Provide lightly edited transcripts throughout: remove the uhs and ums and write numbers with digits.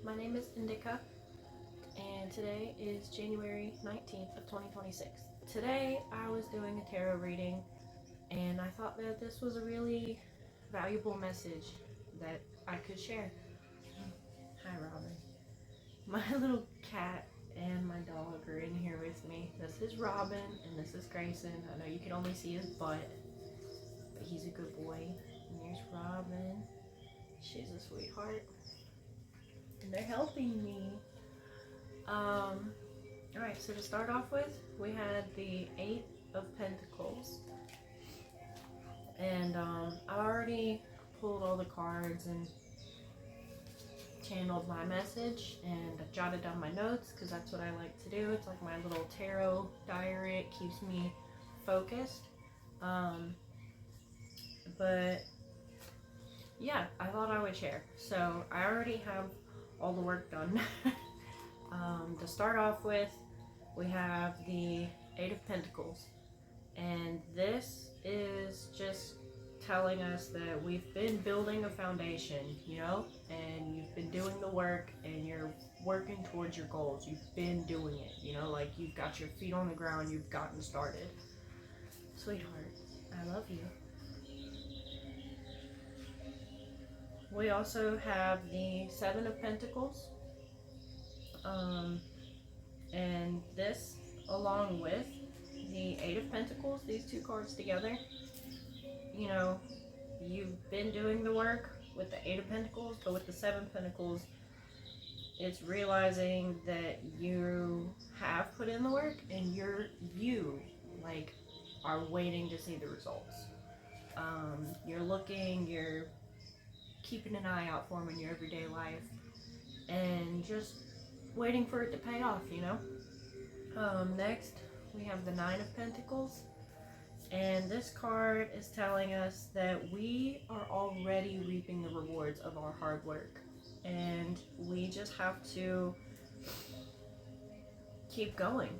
My name is Indica, and today is January 19th of 2026. Today I was doing a tarot reading, and I thought that this was a really valuable message that I could share. Hi, Robin. My little cat and my dog are in here with me. This is Robin, and this is Grayson. I know you can only see his butt, but he's a good boy. And there's Robin. She's a sweetheart. And they're helping me. Alright, so to start off with, we had the Eight of Pentacles. And I already pulled all the cards and channeled my message, and I jotted down my notes because that's what I like to do. It's like my little tarot diary. It keeps me focused. But yeah, I thought I would share. So I already have all the work done. To start off with, we have the Eight of Pentacles, and this is just telling us that we've been building a foundation, and you've been doing the work, and you're working towards your goals. You've been doing it, like you've got your feet on the ground, you've gotten started. Sweetheart, I love you. We also have the Seven of Pentacles, and this, along with the Eight of Pentacles, these two cards together, you've been doing the work with the Eight of Pentacles, but with the Seven of Pentacles, it's realizing that you have put in the work, and you are waiting to see the results. You're looking, you're keeping an eye out for them in your everyday life, and just waiting for it to pay off, Next, we have the Nine of Pentacles, and this card is telling us that we are already reaping the rewards of our hard work, and we just have to keep going.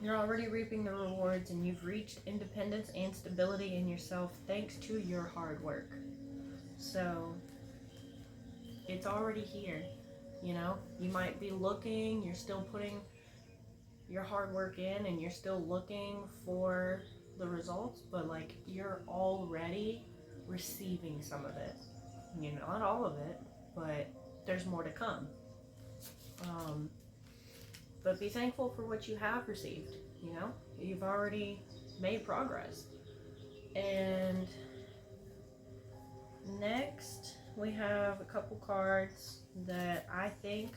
You're already reaping the rewards, and you've reached independence and stability in yourself thanks to your hard work. So it's already here. You might be looking, you're still putting your hard work in, and you're still looking for the results, but you're already receiving some of it. Not all of it, but there's more to come. But be thankful for what you have received. You've already made progress. And next, we have a couple cards that I think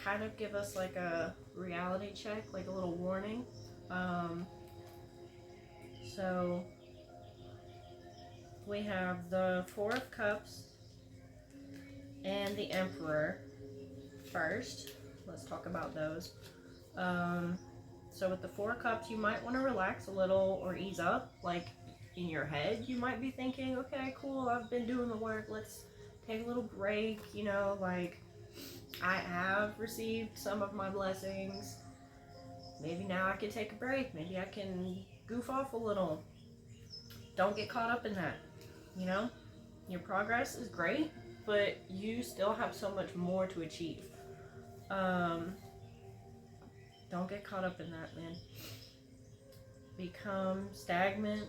kind of give us like a reality check, like a little warning. So we have the Four of Cups and the Emperor first. Let's talk about those. So with the Four of Cups, you might want to relax a little or ease up. Like in your head, you might be thinking, okay, cool, I've been doing the work, let's take a little break, I have received some of my blessings. Maybe now I can take a break. Maybe I can goof off a little. Don't get caught up in that. Your progress is great, but you still have so much more to achieve. Don't get caught up in that, man. Become stagnant.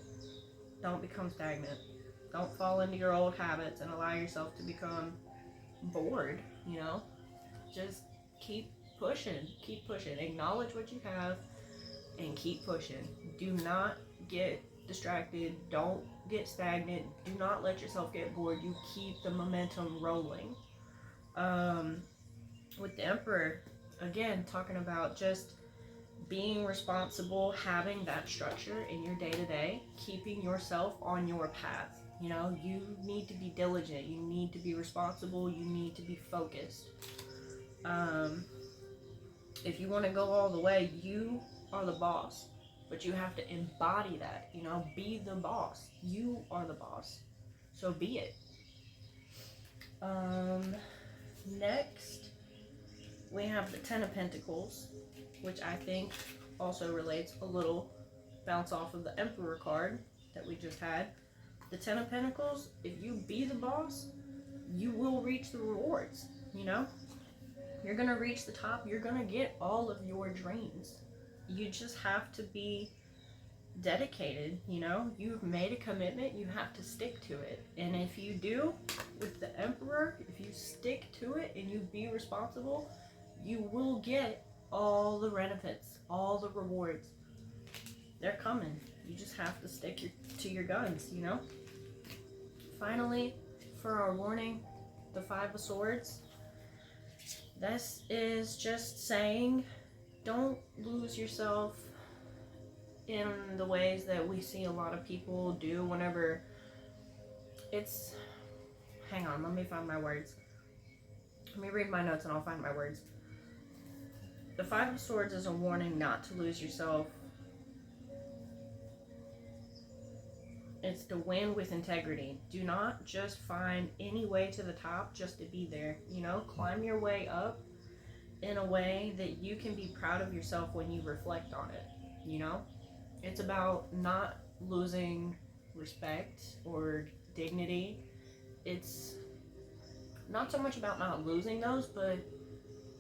Don't become stagnant. Don't fall into your old habits and allow yourself to become bored, Just keep pushing. Keep pushing. Acknowledge what you have and keep pushing. Do not get distracted. Don't get stagnant. Do not let yourself get bored. You keep the momentum rolling. With the Emperor, again, talking about just being responsible, having that structure in your day-to-day, keeping yourself on your path. You need to be diligent. You need to be responsible. You need to be focused. If you want to go all the way, you are the boss, but you have to embody that, be the boss. You are the boss, so be it. Next, we have the Ten of Pentacles, which I think also relates a little, bounce off of the Emperor card that we just had. The Ten of Pentacles, if you be the boss, you will reach the rewards, you know? You're gonna reach the top, you're gonna get all of your dreams. You just have to be dedicated, you know? You've made a commitment, you have to stick to it. And if you do, with the Emperor, if you stick to it and you be responsible, you will get all the benefits, all the rewards. They're coming. You just have to stick to your guns, you know? Finally, for our warning, the Five of Swords. This is just saying, don't lose yourself in the ways that we see a lot of people do whenever it's... Hang on, let me find my words. Let me read my notes and I'll find my words. The Five of Swords is a warning not to lose yourself. It's to win with integrity. Do not just find any way to the top just to be there. You know, climb your way up in a way that you can be proud of yourself when you reflect on it. You know, it's about not losing respect or dignity. It's not so much about not losing those, but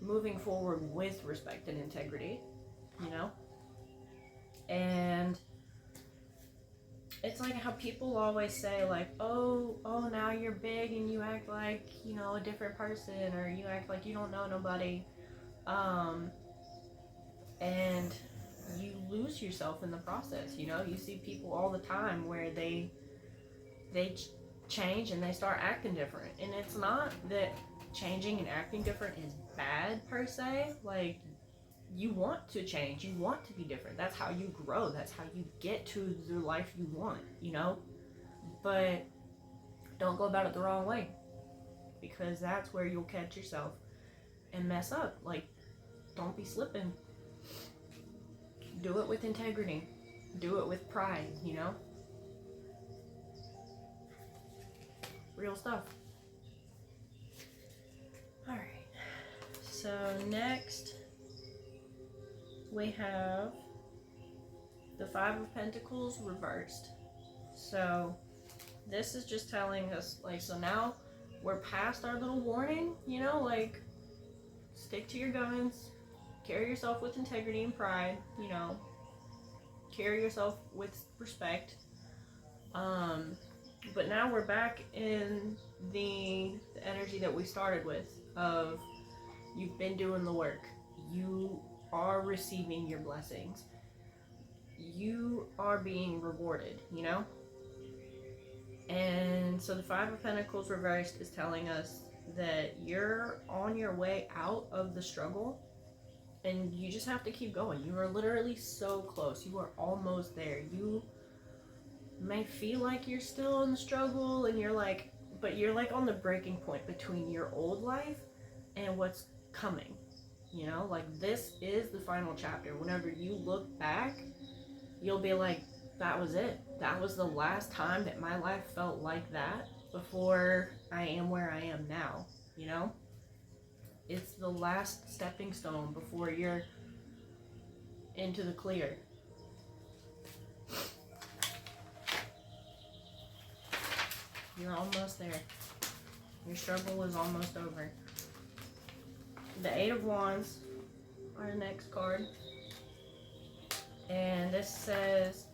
moving forward with respect and integrity, you know? And it's like how people always say, like, oh, now you're big and you act like, you know, a different person, or you act like you don't know nobody. And you lose yourself in the process, you know? You see people all the time where they change and they start acting different. And it's not that changing and acting different is bad per se. Like, you want to change, you want to be different. That's how you grow, that's how you get to the life you want, you know? But don't go about it the wrong way, because that's where you'll catch yourself and mess up. Like, don't be slipping. Do it with integrity. Do it with pride, you know? Real stuff. Alright. So next we have the Five of Pentacles reversed. So this is just telling us, like, so now we're past our little warning, you know, like, stick to your guns, carry yourself with integrity and pride, you know, carry yourself with respect. But now we're back in the energy that we started with, of you've been doing the work, you are receiving your blessings, you are being rewarded, you know? And so the Five of Pentacles reversed is telling us that you're on your way out of the struggle, and you just have to keep going. You are literally so close. You are almost there. You may feel like you're still in the struggle, and you're like, but you're like on the breaking point between your old life and what's coming. You know, like, this is the final chapter. Whenever you look back, you'll be like, that was it. That was the last time that my life felt like that before I am where I am now, you know? It's the last stepping stone before you're into the clear. You're almost there. Your struggle is almost over. The Eight of Wands, our next card. And this says,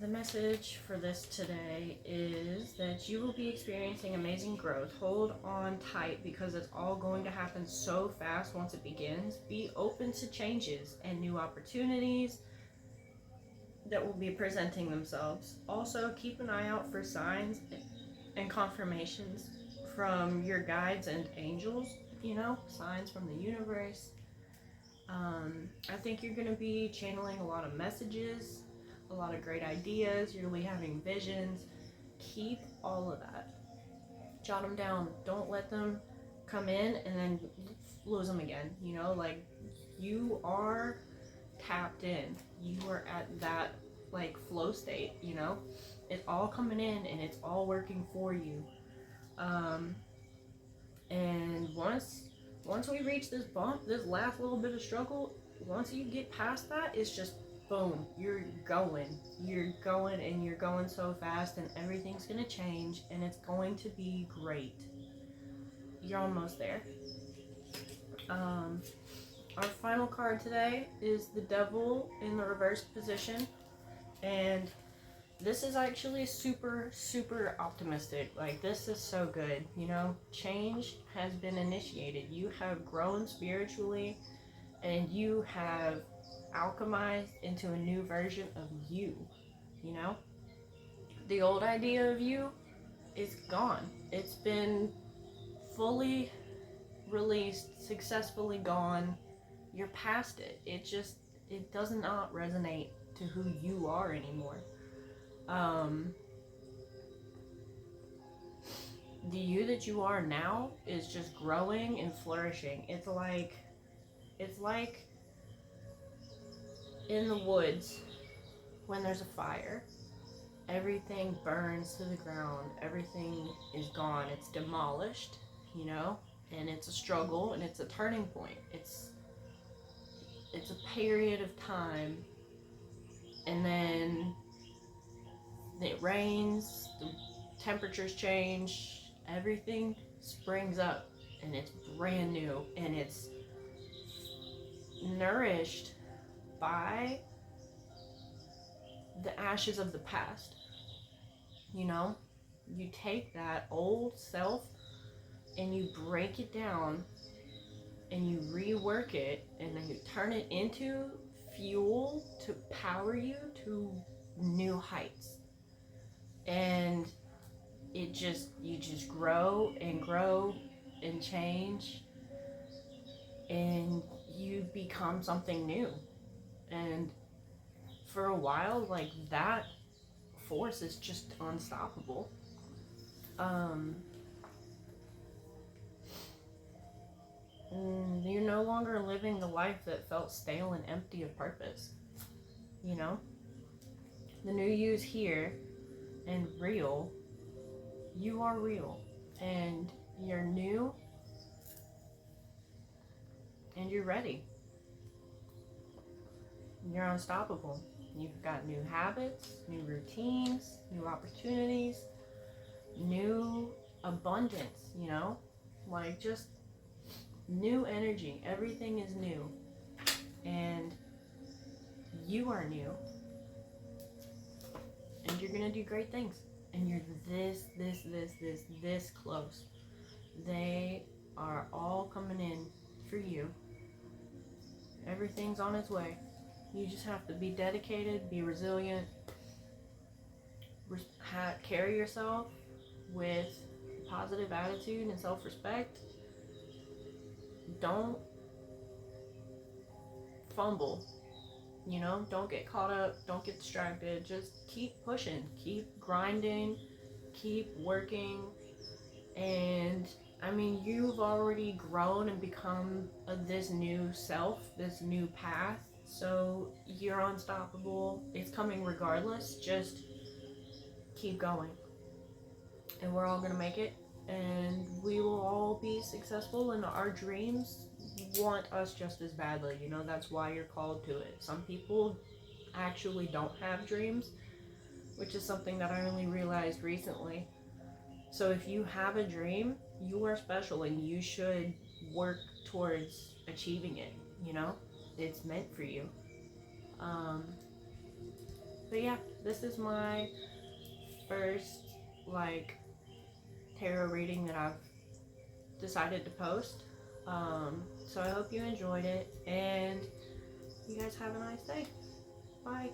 the message for this today is that you will be experiencing amazing growth. Hold on tight, because it's all going to happen so fast once it begins. Be open to changes and new opportunities that will be presenting themselves. Also, keep an eye out for signs and confirmations from your guides and angels, you know, signs from the universe. I think you're going to be channeling a lot of messages, a lot of great ideas. You're going to be having visions. Keep all of that. Jot them down. Don't let them come in and then lose them again. You know, like, you are tapped in. You are at that, like, flow state, you know? It's all coming in and it's all working for you. And once we reach this bump, this last little bit of struggle, once you get past that, it's just boom, you're going. You're going and you're going so fast, and everything's going to change, and it's going to be great. You're almost there. Our final card today is the Devil in the reversed position, and this is actually super, super optimistic. Like, this is so good. You know, change has been initiated. You have grown spiritually, and you have alchemized into a new version of you. You know, the old idea of you is gone. It's been fully released, successfully gone. You're past it. It does not resonate to who you are anymore. The you that you are now is just growing and flourishing. It's like in the woods when there's a fire. Everything burns to the ground. Everything is gone. It's demolished, you know? And it's a struggle, and it's a turning point. It's a period of time, and then it rains, the temperatures change, everything springs up, and it's brand new, and it's nourished by the ashes of the past. You know, you take that old self and you break it down and you rework it, and then you turn it into fuel to power you to new heights. And you just grow and change, and you become something new. And for a while, like, that force is just unstoppable. You're no longer living the life that felt stale and empty of purpose. You know, the new you's here and real. You are real, and you're new, and you're ready. You're unstoppable. You've got new habits, new routines, new opportunities, new abundance, you know? Like, just new energy. Everything is new. And you are new. And you're gonna do great things. And you're this close. They are all coming in for you. Everything's on its way. You just have to be dedicated, be resilient, carry yourself with positive attitude and self-respect. Don't fumble, you know? Don't get caught up, don't get distracted. Just keep pushing, keep grinding, keep working. And I mean, you've already grown and become this new self, this new path. So you're unstoppable. It's coming regardless. Just keep going. And we're all going to make it. And we will all be successful. And our dreams want us just as badly. You know, that's why you're called to it. Some people actually don't have dreams, which is something that I only realized recently. So if you have a dream, you are special, and you should work towards achieving it, you know? It's meant for you. But yeah, this is my first, like, tarot reading that I've decided to post. So I hope you enjoyed it, and you guys have a nice day. Bye.